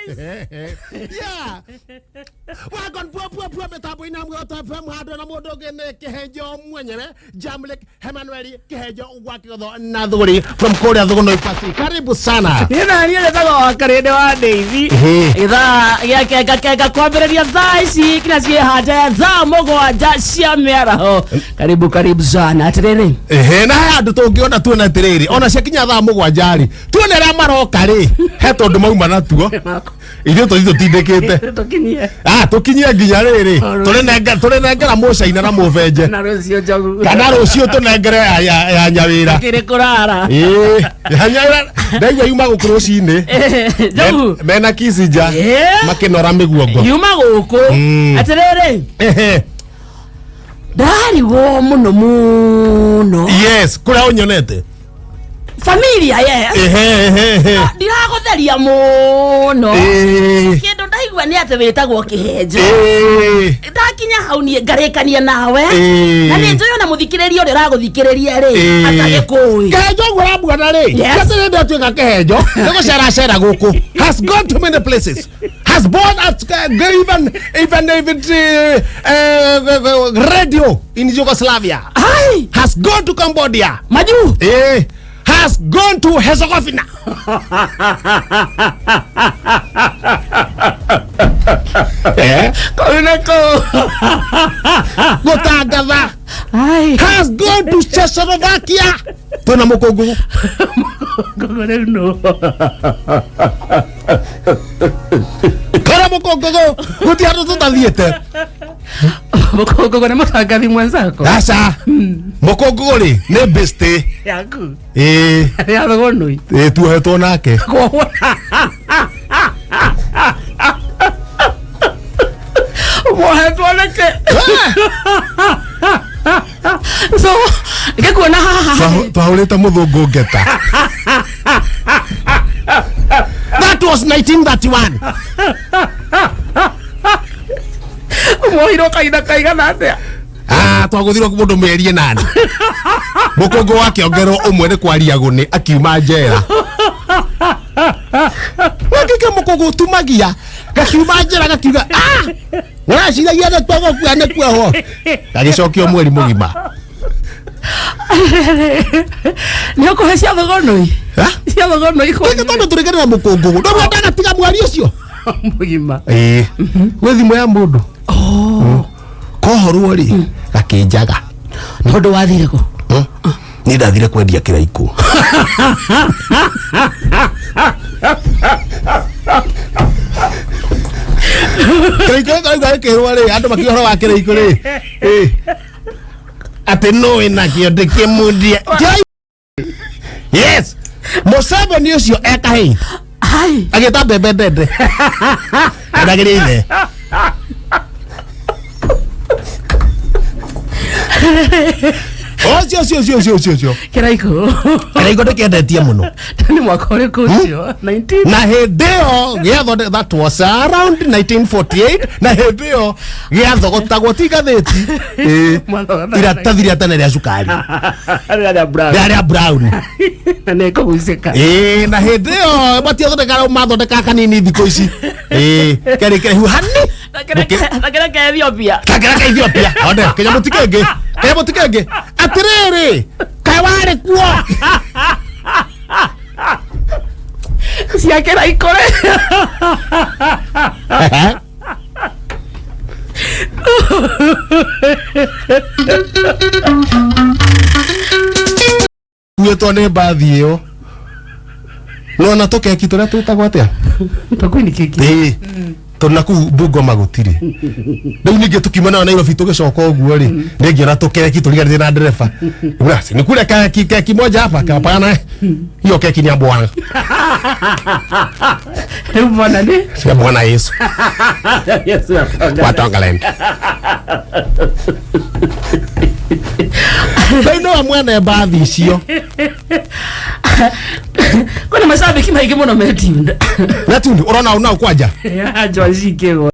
Yeah. Wagon pua betapo ina mgo to fam hado na modo gene kehejo mwenyewe Jamlek Emmanuel kehejo wakigo na thuguri from Korea thugo no ipasi. Karibu sana. Ina niye zago karede wa Daisy. Itha ya kwambereria thaisi kina cie hata tha mugwanja cia miaraho. Karibu sana atiriri. Na handu tungiona tuona tiriri. Ona cia kinya tha mugwanja ri. Tuone ria maroka ri. He tondu mauma na tuo. Ithu to tindikite. Tukinyie nginya riri. Turinengera mucaina na muvenje. Na rucio njogu. Kana rucio tunengere ya nyawira. Kire kurara. Ya nyawira. Ndaiwa yuma guku rucini. Njogu. Mena kisija. Makinora miguongo. Yuma guku. Atiriri. Dari wo muno. Yes, kura onyonete. Familia ndiragotheria muno kindu ndaigua ni ate witagwo kihenjo ndakinya hau nie ngarekania nawe na ni njoyo na muthikiriria uri raguthikiriria ri atagikui kihenjo gurabwana ri gatire ndatuika kihenjo nigucera guku has gone to many places, has bought us even radio in Yugoslavia, has gone to Cambodia, maju has gone to Herzegovina. Gotagatha has gone to Czechoslovakia. Tuna mukongo. No. Kara mukongo guti hatu tutathiete. Mukongo ni mutangathi mwenzako. Sasa mukongo ri ni beste yaku. Ya thogonoi. Tuhetwo nake. Muhetwo nake. So, ngekuona twahurite muthungu ngeta. That was 1931. Mohiro kaigana atia. Twaguthirwo mundu merie nani. Mukongo wake ongerwo umwe ni kwaria guni akiuma njera. Wakike mukongo tumagia gakiuma njera gakiuga uraciragia na twago kwa ne kweho gagicokio mweri mugima. Ni ukuhecia thogonoi. Cia thogonoi ko. Ni tondu turigana na mukongo. Ndo mwandaga tiga mwari ucio. Mugima. We thimu ya mundu. Kohorwo ri gakinjaga. Ndu wathire ko. Ni ndathire kwendia kiraiku. Kiraiku kirwa ri andu makihoro wa kiraiku ri. Ate no ina kionde kimundia. Yes. Musebe ni ucio ekahi. Agita bebe dede. Adagirire. Ocio. Kiraiko ndekendetie muno. Tani mwaka uriku ucio 19 na hindeo giatho that was around 1948 na hindeo giatho gotagwo tigatheti iratathira tene ria sukari ria brown na neko guseka na hindeo batiothondeka mathondeka kanini thiko ici kere huhani Kagera Ethiopia. Ode kenya mutikenge atiriri kai wari kuo cia Kiraiko kuetwo ni mbathi iyo nona tukeki turia twitagwo atia takwini kiki tunaku bungo magutiri riu ninge tukimana na Nairobi tugicoka uguo ri ningiona tukeki turiganire na ndereba basi ni kule keki moja hapa kapana hiyo keki ni ya bwana bwana ni ya bwana Yesu watangaland Baino amwana baadhi icio kuna mashabiki maiki muno metiunda urona una ukwaja ya Jozi kego